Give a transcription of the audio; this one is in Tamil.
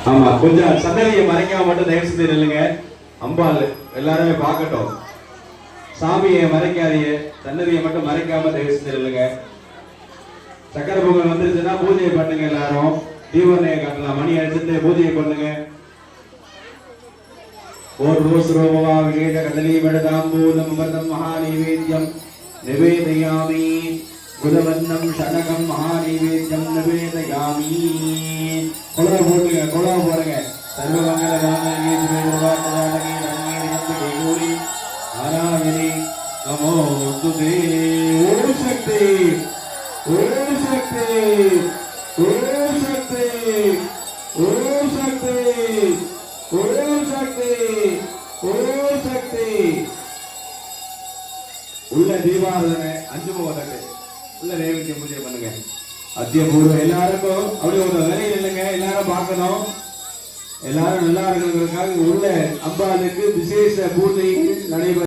ஆமா, கொஞ்சம் சன்னதியை மறைக்காம மட்டும் தயவு செஞ்சு நில்லுங்க. அம்பாள் எல்லாருமே பார்க்கட்டும். சாமியை மறைக்காதீங்க, சன்னதியை மட்டும் மறைக்காம தயவு செஞ்சு நில்லுங்க. சக்கர பொங்கல் வந்துருச்சுன்னா பூஜையை பண்ணுங்க. எல்லாரும் தீபனையை காட்டலாம். மணி அடிச்சுட்டு பூஜையை பண்ணுங்க. ஓர் ரோஸ் ரோபவா விவேக கதலி வடதாம்பூலம் அமிர்தம் மகாநைவேத்யம் நிவேதயாமி. புதவன்னம் சனகம் மகாநைவேத்யம் நிவேதயாமி. கொலவை போடுங்க, கொலவை போடுங்க. சர்வமங்கல மாங்கல்யே சிவே சர்வார்த்தசாதகே சரண்யே கௌரி நாராயணி நமோஸ்துதே. ஓம் சக்தி, ஓம் சக்தி, ஓம் சக்தி, ஓம் சக்தி, ஓம் சக்தி, ஓம் சக்தி. உள்ள தீபாராதனை 5 முகத்தட்டு உள்ள நைவேத்தியம் பூஜை பண்ணுங்க. அத்தியபூர்வம் எல்லாருக்கும் அப்படி ஒரு வேலையில் இல்லைங்க. எல்லாரும் பார்க்கணும். எல்லாரும் நல்லா இருக்கிறதுக்காக உள்ள அம்பாளுக்கு விசேஷ பூஜை நடைபெறும்.